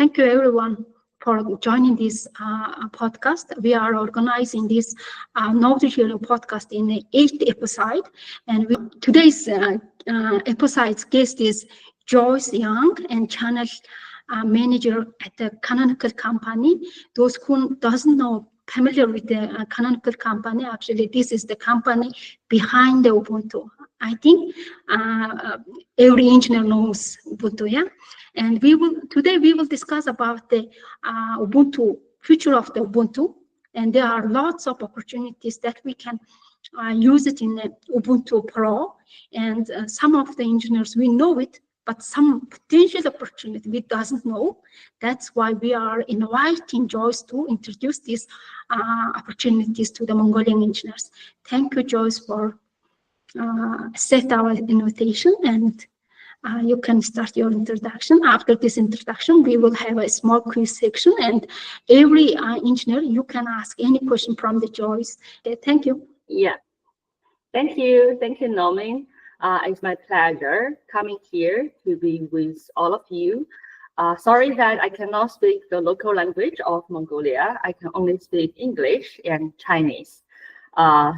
thank you everyone for joining this podcast. We are organizing this knowledge podcast in the 8th episode, and today's episode's guest is Joyce Young and Channel Manager at the Canonical company. Those who doesn't know familiar with the Canonical company, actually this is the company behind the Ubuntu. I think every engineer knows Ubuntu, yeah. And today we will discuss about the Ubuntu, future of the Ubuntu, and there are lots of opportunities that we can use it in the Ubuntu Pro, and some of the engineers we know it, but some potential opportunity we doesn't know. That's why we are inviting Joyce to introduce these opportunities to the Mongolian engineers. Thank you, Joyce, for accept our invitation, and you can start your introduction. After this introduction, we will have a small quiz section, and every engineer, you can ask any question from the Joyce. Okay, thank you. Yeah, thank you, Norman. It's my pleasure coming here to be with all of you. Sorry that I cannot speak the local language of Mongolia. I can only speak English and Chinese.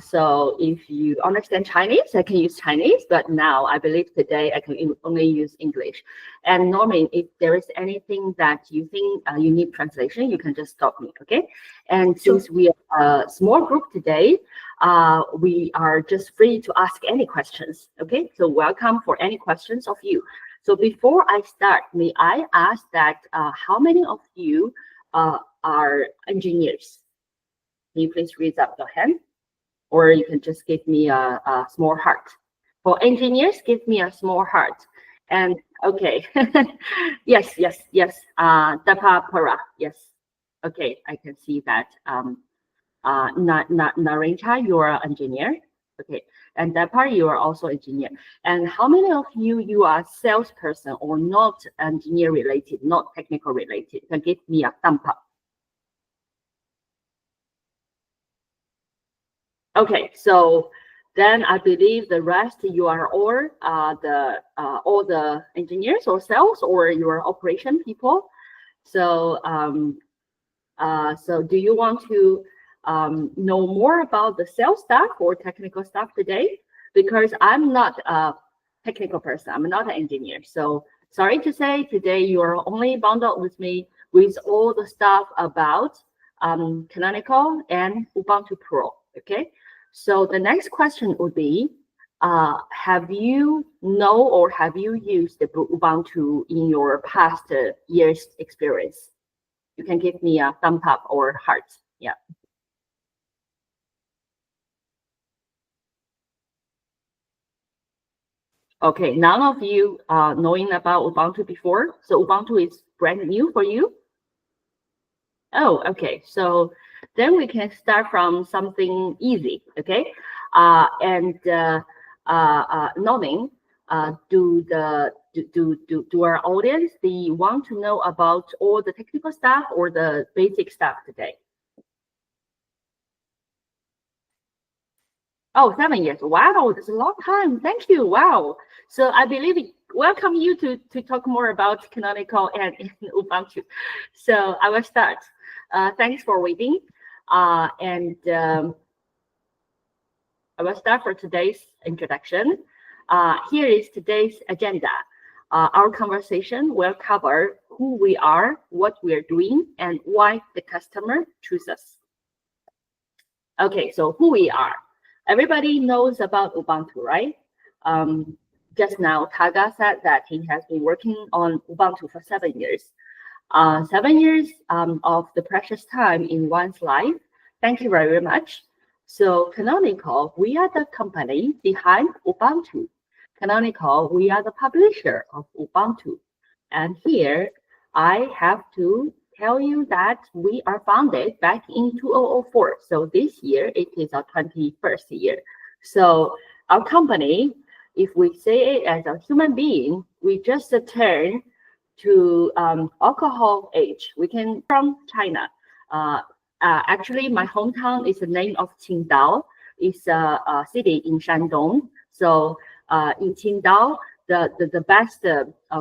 So if you understand Chinese, I can use Chinese, but now I believe today I can only use English. And Norman, if there is anything that you think you need translation, you can just stop me, okay? And since we are a small group today, we are just free to ask any questions, okay? So welcome for any questions of you. So before I start, may I ask that how many of you are engineers? Can you please raise up your hand? Or you can just give me a small heart. For engineers, give me a small heart. And okay, yes. Dapapara, yes. Okay, I can see that. Narincha, you are an engineer. Okay, and Dapar, you are also engineer. And how many of you are salesperson or not engineer related, not technical related? You can give me a thumb up. Okay, so then I believe the rest you are all the engineers or sales, or you are operation people. So so do you want to know more about the sales staff or technical staff today? Because I'm not a technical person, I'm not an engineer. So sorry to say today you are only bundled with me with all the stuff about Canonical and Ubuntu Pro. Okay, so the next question would be, have you used the Ubuntu in your past year's experience? You can give me a thumb up or heart. Yeah. Okay, none of you knowing about Ubuntu before, so Ubuntu is brand new for you? Oh, okay, so then we can start from something easy, okay? Knowing, do our audience, they want to know about all the technical stuff or the basic stuff today? Oh, 7 years. Wow, that's a long time. Thank you. Wow. So I believe welcome you to talk more about Canonical and Ubuntu. So I will start. Thanks for waiting. I will start for today's introduction. Here is today's agenda. Our conversation will cover who we are, what we are doing, and why the customer chooses us. Okay, so who we are. Everybody knows about Ubuntu, right? Just now, Taga said that he has been working on Ubuntu for 7 years. 7 years of the precious time in one's life. Thank you very much. So Canonical, we are the company behind Ubuntu. Canonical, we are the publisher of Ubuntu. And here, I have to tell you that we are founded back in 2004. So this year, it is our 21st year. So our company, if we say it as a human being, we just turn to alcohol age. We came from China. Actually, my hometown is the name of Qingdao. It's a city in Shandong. So in Qingdao, the best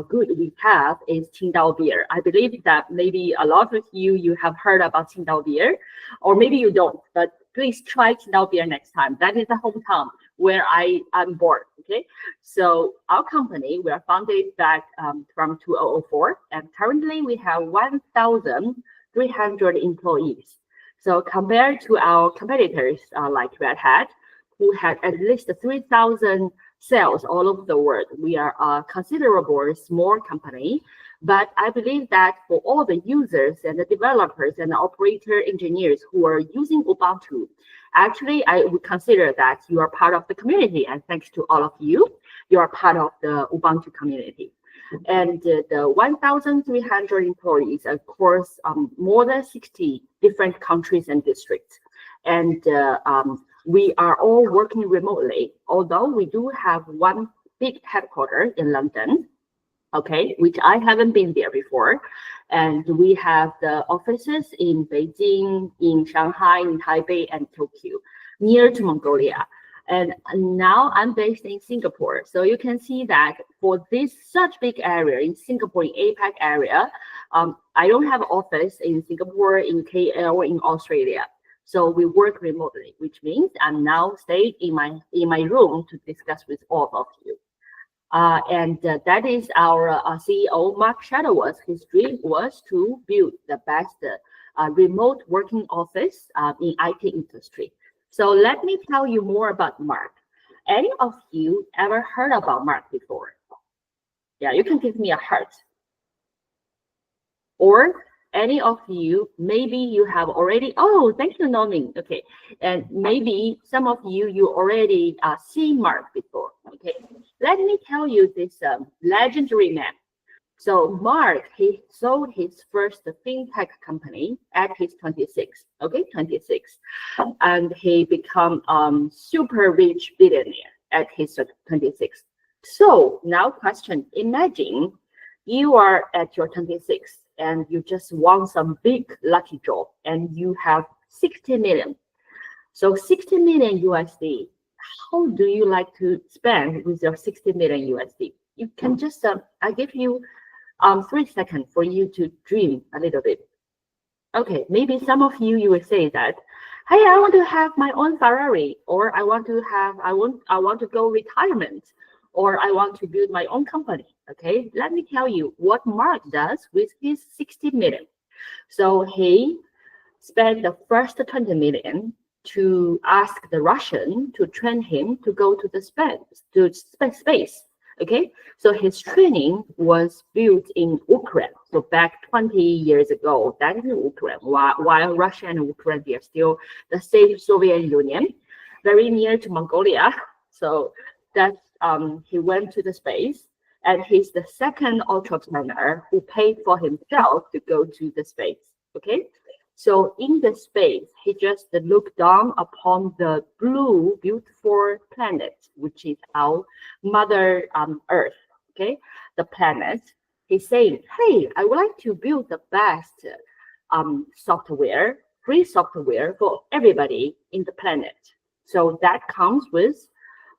good we have is Qingdao beer. I believe that maybe a lot of you have heard about Qingdao beer, or maybe you don't, but please try Qingdao beer next time. That is the hometown where I'm born, okay? So our company, we are founded back from 2004, and currently we have 1,300 employees. So compared to our competitors like Red Hat, who had at least 3,000 sales all over the world, we are a considerable small company. But I believe that for all the users and the developers and the operator engineers who are using Ubuntu, actually, I would consider that you are part of the community. And thanks to all of you, you are part of the Ubuntu community. And the 1,300 employees, of course, more than 60 different countries and districts. And we are all working remotely, although we do have one big headquarters in London, okay, which I haven't been there before. And we have the offices in Beijing, in Shanghai, in Taipei, and Tokyo, near to Mongolia. And now I'm based in Singapore. So you can see that for this such big area in Singapore, in APAC area, I don't have an office in Singapore, in KL, or in Australia. So we work remotely, which means I'm now staying in my room to discuss with all of you. And that is our CEO, Mark Shuttleworth. His dream was to build the best remote working office in IT industry. So let me tell you more about Mark. Any of you ever heard about Mark before? Yeah, you can give me a heart. Or any of you, maybe you have already, oh, thank you, Nomin. Okay, and maybe some of you already seen Mark before. Okay, let me tell you this legendary man. So Mark, he sold his first fintech company at his 26, okay, 26. And he become super rich billionaire at his 26. So now question, imagine you are at your 26 and you just won some big lucky draw and you have 60 million. So 60 million USD, how do you like to spend with your 60 million USD? You can just, I give you 3 seconds for you to dream a little bit. Okay, maybe some of you will say that, hey, I want to have my own Ferrari, or I want to go retirement, or I want to build my own company. Okay, let me tell you what Mark does with his 60 million. So he spent the first 20 million to ask the Russian to train him to go to the space. Okay, so his training was built in Ukraine. So back 20 years ago, that is in Ukraine, while Russia and Ukraine, they are still the same Soviet Union, very near to Mongolia. So that's, he went to the space, and he's the second entrepreneur who paid for himself to go to the space, okay? So in the space, he just looked down upon the blue, beautiful planet, which is our Mother Earth, okay? The planet. He's saying, hey, I would like to build the best software, free software for everybody in the planet. So that comes with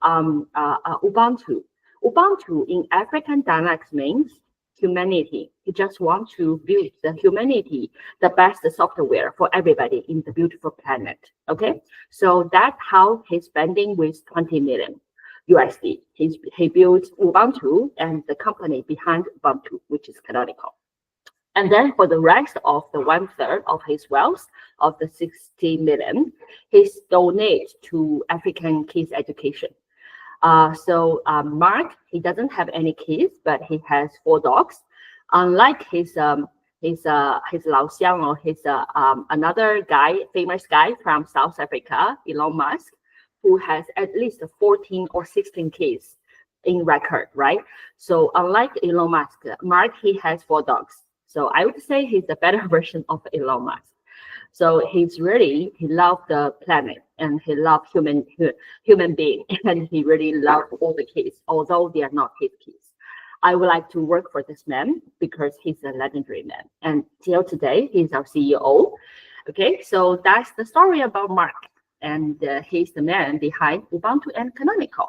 Ubuntu. Ubuntu in African dialects means humanity. He just wants to build the humanity, the best software for everybody in the beautiful planet. Okay, so that's how he's spending with 20 million USD. He built Ubuntu and the company behind Ubuntu, which is Canonical. And then for the rest of the 1/3 of his wealth of the 60 million, he's donated to African kids education. So Mark, he doesn't have any kids, but he has 4 dogs. Unlike his Lao Xiang or his another guy, famous guy from South Africa, Elon Musk, who has at least 14 or 16 kids in record, right? So unlike Elon Musk, Mark, he has 4 dogs. So I would say he's a better version of Elon Musk. So he loves the planet and he loves human being, and he really loves all the kids, although they are not his kids. I would like to work for this man because he's a legendary man. And till today, he's our CEO. Okay, so that's the story about Mark. And he's the man behind Ubuntu and Canonical.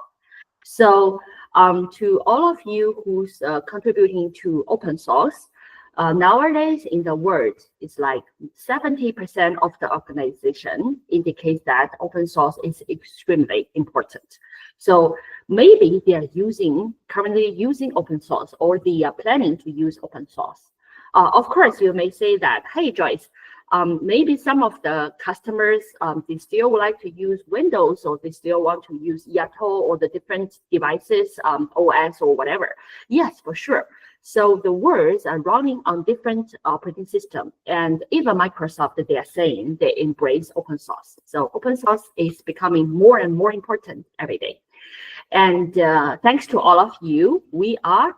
So To all of you who's contributing to open source, nowadays in the world, it's like 70% of the organization indicates that open source is extremely important. So maybe they are currently using open source, or they are planning to use open source. Of course, you may say that, hey, Joyce, maybe some of the customers, they still would like to use Windows, or they still want to use Yato or the different devices, OS or whatever. Yes, for sure. So the words are running on different operating systems, and even Microsoft, they are saying they embrace open source. So open source is becoming more and more important every day. And thanks to all of you, we are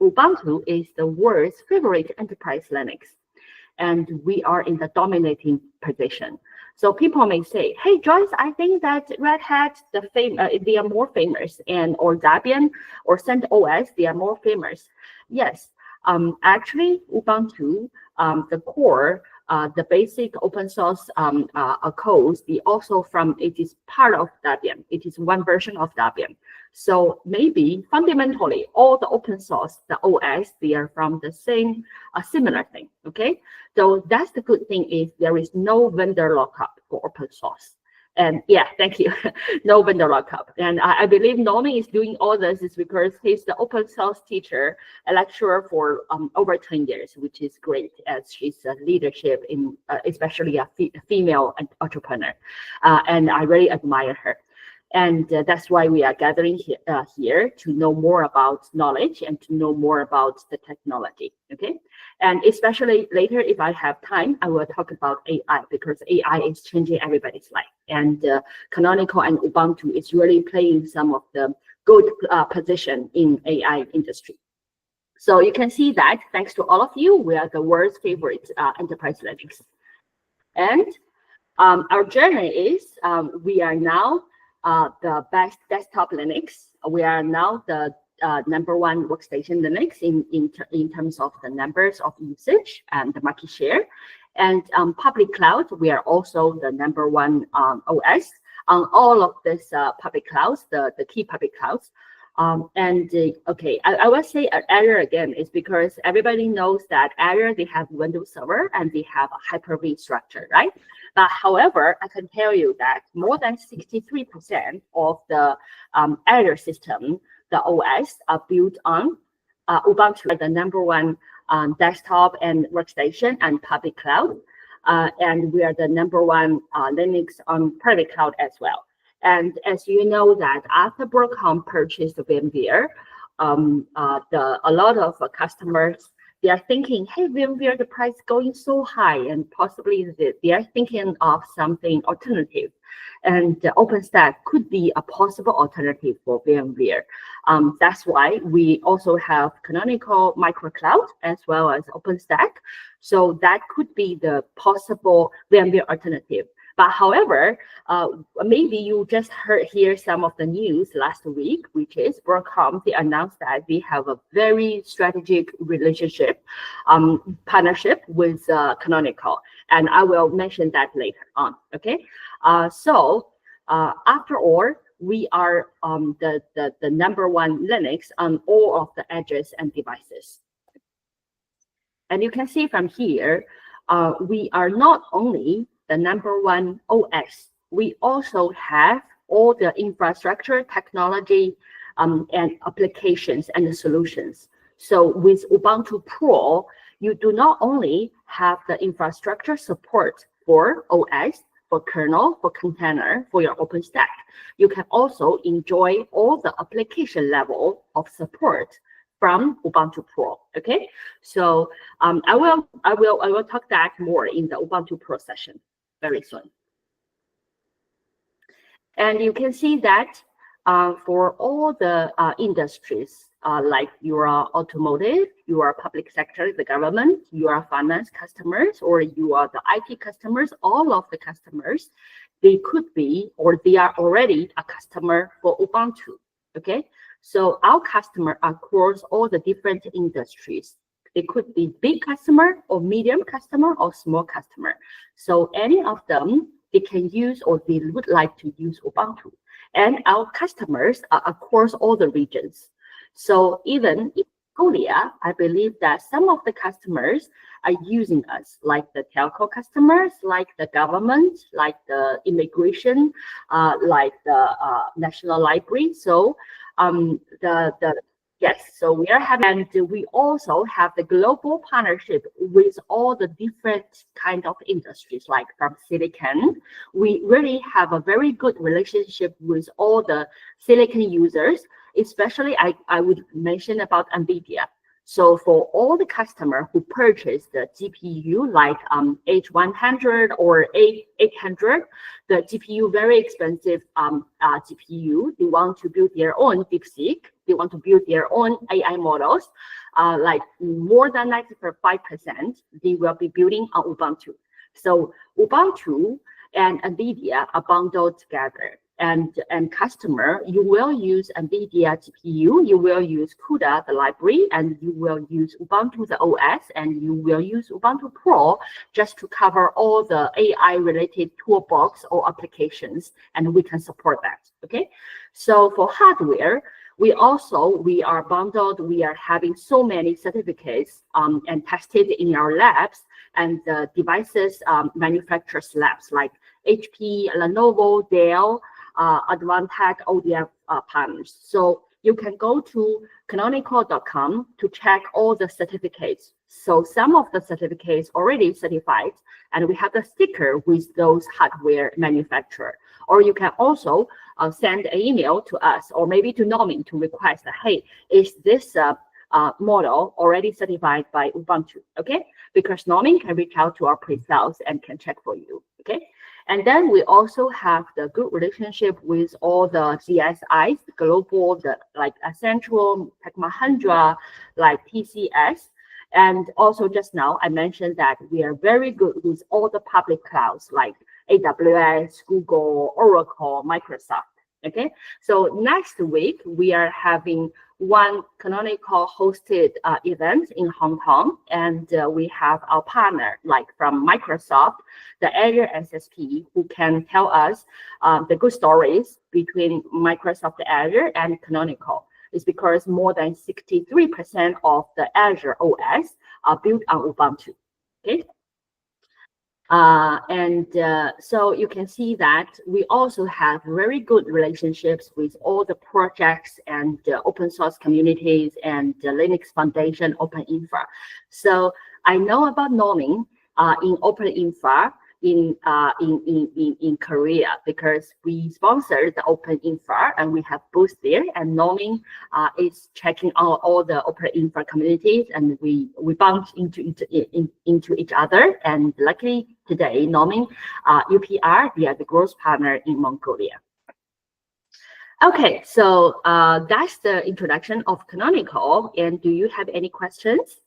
Ubuntu is the world's favorite enterprise Linux, and we are in the dominating position. So people may say, hey, Joyce, I think that Red Hat, they are more famous, and or Debian or CentOS, they are more famous. Yes, actually, Ubuntu, the core, the basic open source codes, it is part of Debian. It is one version of Debian. So maybe fundamentally, all the open source, the OS, they are from the same, similar thing, okay? So that's the good thing, is there is no vendor lockup for open source. And yeah, thank you. No vendor lockup. And I believe Nomi is doing all this is because he's the open source teacher, a lecturer for over 10 years, which is great, as she's a leadership in, especially a female entrepreneur. And I really admire her. And that's why we are gathering here to know more about knowledge and to know more about the technology, okay? And especially later, if I have time, I will talk about AI, because AI is changing everybody's life. And Canonical and Ubuntu is really playing some of the good position in AI industry. So you can see that thanks to all of you, we are the world's favorite enterprise Linux. And our journey is we are now the best desktop Linux. We are now the #1 workstation Linux in terms of the numbers of usage and the market share. And public cloud, we are also the #1 OS on all of this public clouds, the key public clouds. Okay, I will say Azure again is because everybody knows that Azure, they have Windows Server and they have a Hyper-V structure, right? But however, I can tell you that more than 63% of the Azure system, the OS, are built on Ubuntu, the #1 desktop and workstation and public cloud. And we are the #1 Linux on private cloud as well. And as you know that after Broadcom purchased VMware, a lot of customers, they are thinking, hey, VMware, the price going so high, and possibly they are thinking of something alternative. And OpenStack could be a possible alternative for VMware. That's why we also have Canonical microcloud as well as OpenStack. So that could be the possible VMware alternative. But however, maybe you just hear some of the news last week, which is Broadcom, they announced that they have a very strategic relationship, partnership with Canonical. And I will mention that later on, okay? So after all, we are the #1 Linux on all of the edges and devices. And you can see from here, we are not only the #1 OS, we also have all the infrastructure, technology, and applications and the solutions. So with Ubuntu Pro, you do not only have the infrastructure support for OS, for kernel, for container, for your OpenStack. You can also enjoy all the application level of support from Ubuntu Pro. Okay, so I will talk that more in the Ubuntu Pro session very soon. And you can see that for all the industries, like your automotive, your public sector, the government, your finance customers, or you are the IT customers, all of the customers, they could be, or they are already a customer for Ubuntu, okay? So our customer across all the different industries. They could be big customer or medium customer or small customer. So any of them, they can use or they would like to use Ubuntu. And our customers are across all the regions. So even in Mongolia, I believe that some of the customers are using us, like the telco customers, like the government, like the immigration, like the National Library. So yes, so we are having, and we also have the global partnership with all the different kind of industries, like from silicon. We really have a very good relationship with all the silicon users, especially I would mention about NVIDIA. So for all the customer who purchase the GPU like H100 or A800, the GPU very expensive GPU, they want to build their own DeepSeek, they want to build their own AI models, like more than 95%, they will be building on Ubuntu. So Ubuntu and NVIDIA are bundled together. And customer, you will use NVIDIA GPU, you will use CUDA, the library, and you will use Ubuntu, the OS, and you will use Ubuntu Pro just to cover all the AI-related toolbox or applications, and we can support that, okay? So for hardware, we are bundled, we are having so many certificates and tested in our labs, and the devices manufacturers labs like HP, Lenovo, Dell, Advantech, ODF partners. So you can go to Canonical.com to check all the certificates. So some of the certificates already certified, and we have the sticker with those hardware manufacturer. Or you can also send an email to us, or maybe to Nomin to request, hey, is this model already certified by Ubuntu? Okay, because Nomin can reach out to our pre-sales and can check for you. Okay. And then we also have the good relationship with all the GSIs, global, like Accenture, Tech Mahindra, like TCS. And also just now, I mentioned that we are very good with all the public clouds like AWS, Google, Oracle, Microsoft. Okay, so next week, we are having one Canonical hosted event in Hong Kong, and we have our partner, like from Microsoft, the Azure SSP, who can tell us the good stories between Microsoft Azure and Canonical. It's because more than 63% of the Azure OS are built on Ubuntu, okay? So you can see that we also have very good relationships with all the projects and open source communities and the Linux Foundation Open Infra. So I know about Nomin in Open Infra in Korea, because we sponsored the Open Infra and we have booths there, and Nomin is checking out all the Open Infra communities, and we bump into each other. And luckily today, Nomin, UPR, they are the growth partner in Mongolia. Okay, so that's the introduction of Canonical. And do you have any questions?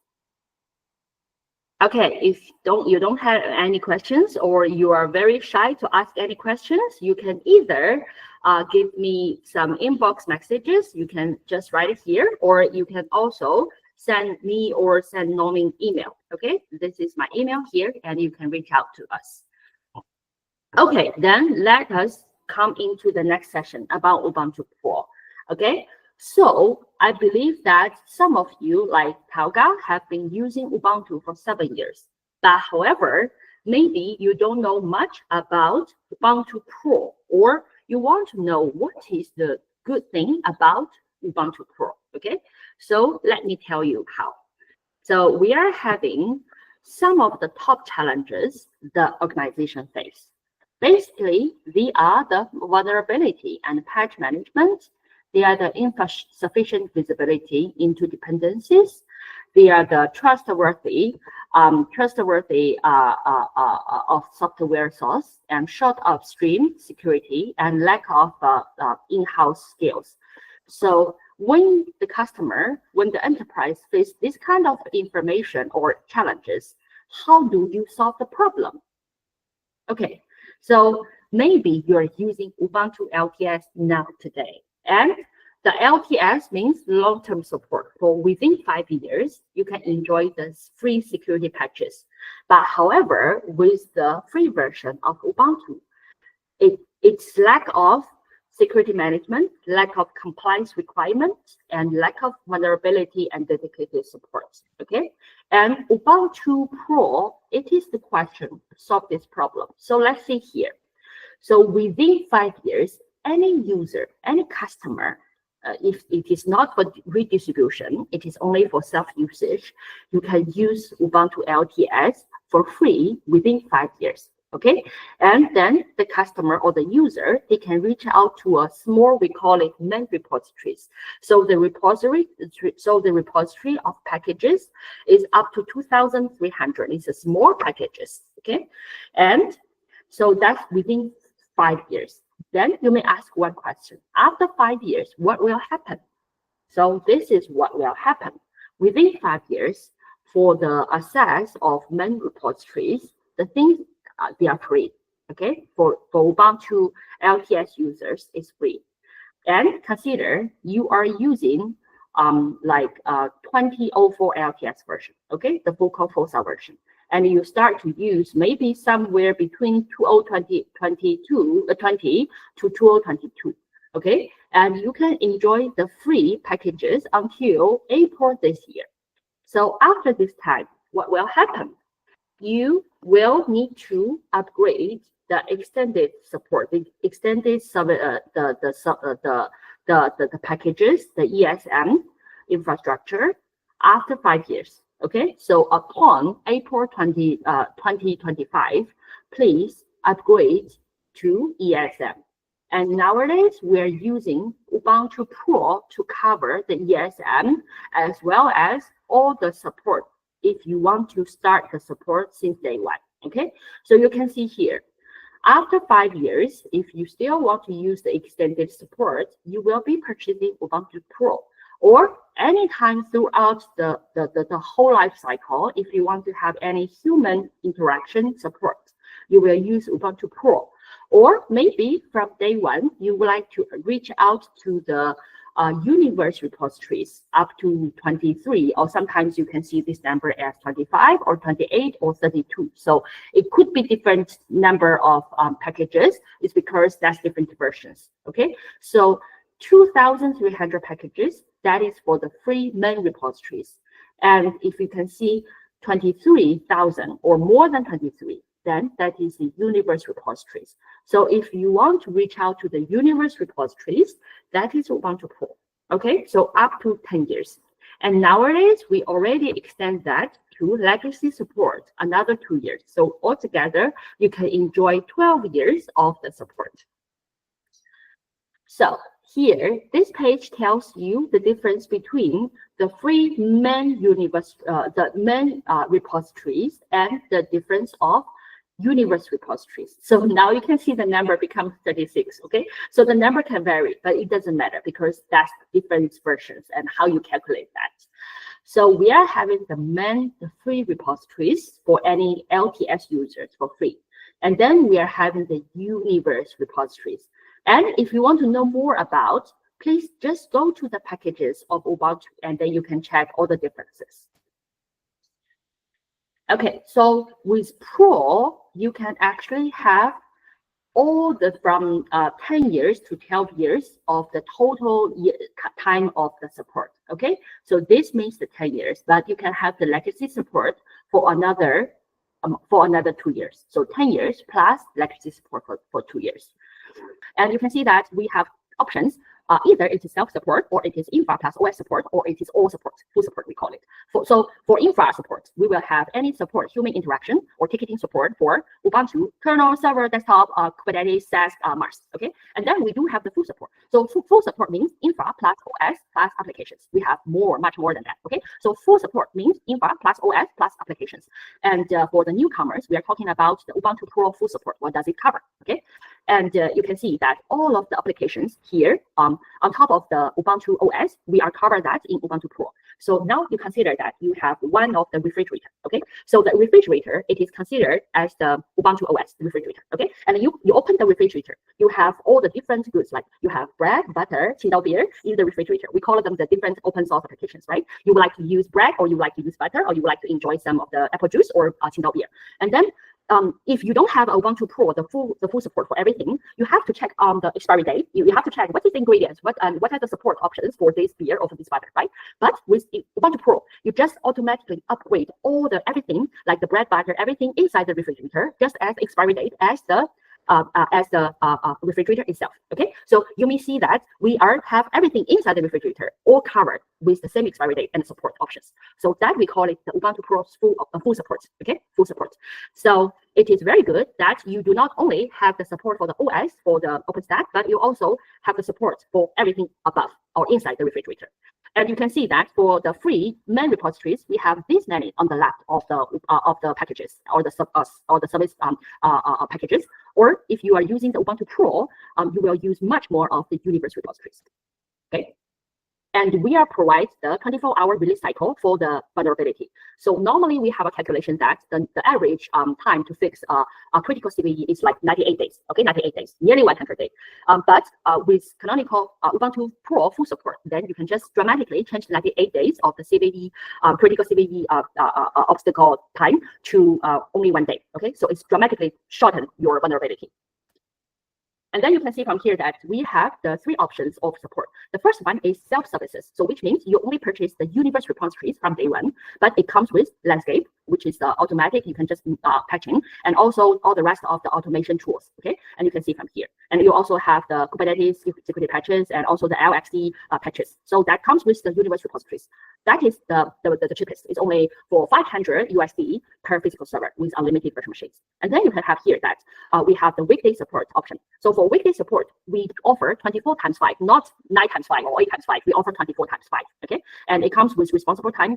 Okay, if you don't have any questions, or you are very shy to ask any questions, you can either give me some inbox messages. You can just write it here, or you can also send me or send Nomin email. Okay, this is my email here, and you can reach out to us. Okay, then let us come into the next session about Ubuntu Pro. Okay. So I believe that some of you, like Tauga, have been using Ubuntu for 7 years. But however, maybe you don't know much about Ubuntu Pro, or you want to know what is the good thing about Ubuntu Pro. Okay, so let me tell you how. So we are having some of the top challenges the organization face. Basically, they are the vulnerability and patch management. They are the insufficient visibility into dependencies. They are the trustworthy of software source, and short upstream security, and lack of in-house skills. So when the enterprise face this kind of information or challenges, how do you solve the problem? Okay, so maybe you're using Ubuntu LTS now today. And the LTS means long-term support. For within 5 years, you can enjoy the free security patches. But however, with the free version of Ubuntu, its lack of security management, lack of compliance requirements, and lack of vulnerability and dedicated support. Okay, and Ubuntu Pro, it is the question to solve this problem. So let's see here. So within 5 years, any user, any customer, if it is not for redistribution, it is only for self-usage, you can use Ubuntu LTS for free within 5 years. Okay, and then the customer or the user, they can reach out to a small, we call it main repositories. So the repository of packages is up to 2,300. It's a small packages. Okay, and so that's within 5 years. Then you may ask one question: after 5 years, what will happen? So this is what will happen within 5 years. For the access of main repositories, the things they are free. Okay, for Ubuntu LTS users, it's free. And consider you are using 2004 LTS version. Okay, the full Fossa version, and you start to use maybe somewhere between 2020 to 2022. Okay, and you can enjoy the free packages until April this year. So after this time, what will happen? You will need to upgrade the extended support, the extended the packages, the ESM infrastructure after 5 years. Okay, so upon April 2025, please upgrade to ESM. And nowadays we are using Ubuntu Pro to cover the ESM as well as all the support if you want to start the support since day one. Okay, so you can see here, after 5 years, if you still want to use the extended support, you will be purchasing Ubuntu Pro, or anytime throughout the whole life cycle, if you want to have any human interaction support, you will use Ubuntu Pro. Or maybe from day one, you would like to reach out to the universe repositories up to 23, or sometimes you can see this number as 25 or 28 or 32. So it could be different number of packages. It's because that's different versions. Okay, so 2,300 packages, that is for the free main repositories. And if you can see 23,000 or more than 23, then that is the universe repositories. So if you want to reach out to the universe repositories, that is Ubuntu Pro. Okay, so up to 10 years. And nowadays, we already extend that to legacy support, another 2 years. So altogether, you can enjoy 12 years of the support. So here, this page tells you the difference between the free main universe, repositories, and the difference of universe repositories. So now you can see the number becomes 36. Okay, so the number can vary, but it doesn't matter because that's different versions and how you calculate that. So we are having the free repositories for any LTS users for free, and then we are having the universe repositories. And if you want to know more about, please just go to the packages of Ubuntu, and then you can check all the differences. Okay, so with Pro, you can actually have all the from 10 years to 12 years of the total time of the support. Okay, so this means the 10 years, but you can have the legacy support for another 2 years. So 10 years plus legacy support for 2 years. And you can see that we have options. Either it is self-support, or it is infra plus OS support, or it is all support, full support we call it. So for infra support, we will have any support, human interaction, or ticketing support for Ubuntu, kernel, server, desktop, Kubernetes, SaaS, Mars. Okay, and then we do have the full support. So full support means infra plus OS plus applications. We have much more than that. Okay, so full support means infra plus OS plus applications. And for the newcomers, we are talking about the Ubuntu Pro full support. What does it cover? Okay, and you can see that all of the applications here, on top of the Ubuntu OS, we are covered that in Ubuntu Pro. So now you consider that you have one of the refrigerator. Okay, so the refrigerator, it is considered as the Ubuntu OS, the refrigerator. Okay, and you open the refrigerator, you have all the different goods, like you have bread, butter, beer in the refrigerator. We call them the different open source applications, right? You would like to use bread, or you would like to use butter, or you would like to enjoy some of the apple juice or beer. And then if you don't have Ubuntu Pro, the full support for everything, you have to check on the expiry date. You have to check what is the ingredients, what are the support options for this beer or for this butter, right? But with Ubuntu Pro, you just automatically upgrade all the everything, like the bread, butter, everything inside the refrigerator, just as the expiry date as the refrigerator itself. Okay, so you may see that we have everything inside the refrigerator all covered with the same expiry date and support options. So that we call it the Ubuntu Pro's full support. Okay, full support. So it is very good that you do not only have the support for the OS for the OpenStack, but you also have the support for everything above or inside the refrigerator. And you can see that for the free main repositories, we have this many on the left of the packages or the service packages. Or if you are using the Ubuntu Pro, you will use much more of the universe repositories. Okay. And we provide the 24-hour release cycle for the vulnerability. So normally we have a calculation that the average time to fix a critical CVE is like 98 days. Okay, 98 days, nearly 100 days. But with Canonical Ubuntu Pro full support, then you can just dramatically change 98 days of the CVE critical CVE obstacle time to only 1 day. Okay, so it's dramatically shorten your vulnerability. And then you can see from here that we have the 3 options of support. The first one is self-services, so which means you only purchase the universe repositories from day one, but it comes with landscape, which is automatic, you can just patching, and also all the rest of the automation tools. Okay, and you can see from here. And you also have the Kubernetes security patches and also the LXC patches. So that comes with the universe repositories. That is the cheapest. It's only for $500 USD per physical server with unlimited virtual machines. And then you can have here that we have the weekday support option. So for weekday support, we offer 24 times 5, not 9 times 5 or 8 times 5. We offer 24 times 5. Okay, and it comes with response time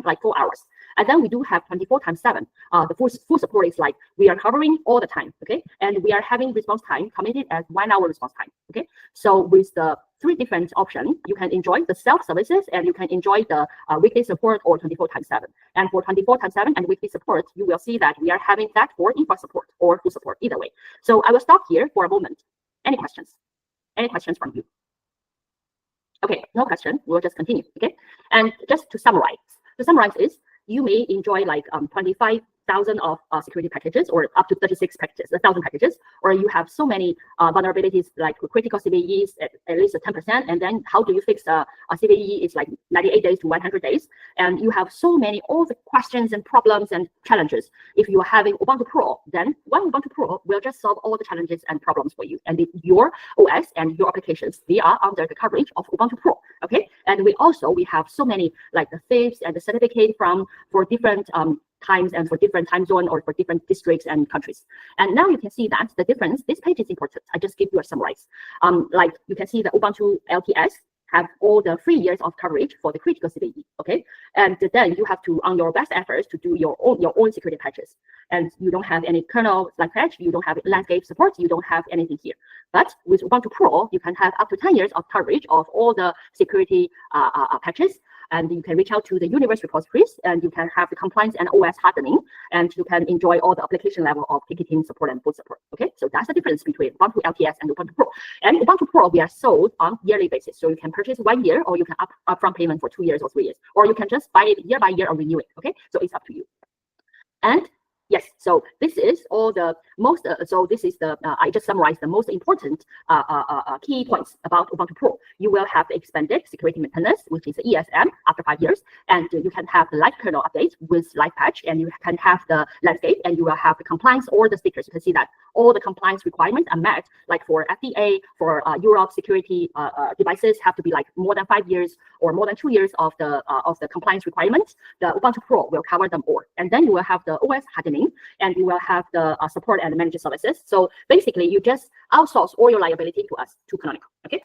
like 4 hours. And then we do have 24 times 7. The full support is like we are covering all the time. Okay, and we are having response time committed as 1 hour response time. Okay, so with the 3 different options, you can enjoy the self-services and you can enjoy the weekday support or 24 times 7. And for 24 times 7 and weekly support, you will see that we are having that for infra support or full support either way. So I will stop here for a moment. Any questions? Any questions from you? Okay, no question. We'll just continue. Okay, and just to summarize, is you may enjoy like 25,000 of security packages or up to 36 packages, 1,000 packages, or you have so many vulnerabilities like critical CVEs at least 10%, and then how do you fix a CVE is like 98 days to 100 days, and you have so many all the questions and problems and challenges. If you are having Ubuntu Pro, then one Ubuntu Pro will just solve all the challenges and problems for you, and your OS and your applications, they are under the coverage of Ubuntu Pro. Okay, and we have so many like the FIPS and the certificate for different times and for different time zone or for different districts and countries. And now you can see that the difference, this page is important. I just give you a summarize. Like you can see the Ubuntu LTS have all the 3 years of coverage for the critical CVE, okay? And then you have to, on your best efforts, to do your own security patches. And you don't have any kernel like patch, you don't have landscape support, you don't have anything here. But with Ubuntu Pro, you can have up to 10 years of coverage of all the security patches. And you can reach out to the universe repositories, and you can have the compliance and OS hardening, and you can enjoy all the application level of ticketing support and boot support. Okay, so that's the difference between Ubuntu LTS and Ubuntu Pro. And Ubuntu Pro, we are sold on yearly basis, so you can purchase 1 year, or you can upfront payment for 2 years or 3 years, or you can just buy it year by year or renew it. Okay, so it's up to you. And yes, so this is all the most, this is the, I just summarized the most important key points about Ubuntu Pro. You will have the expanded security maintenance, which is the ESM after 5 years, and you can have the live kernel updates with live patch, and you can have the landscape, and you will have the compliance or the stickers. You can see that all the compliance requirements are met, like for FDA, for Europe security devices have to be like more than 5 years or more than 2 years of the compliance requirements. The Ubuntu Pro will cover them all. And then you will have the OS hardening, and you will have the support and managed services. So basically, you just outsource all your liability to us, to Canonical. Okay.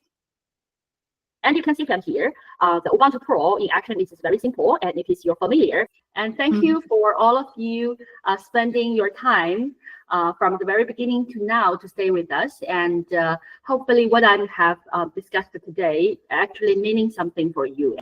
And you can see from here, the Ubuntu Pro in action is very simple, and it is your familiar. And thank you for all of you spending your time from the very beginning to now to stay with us. And hopefully what I have discussed today actually meaning something for you.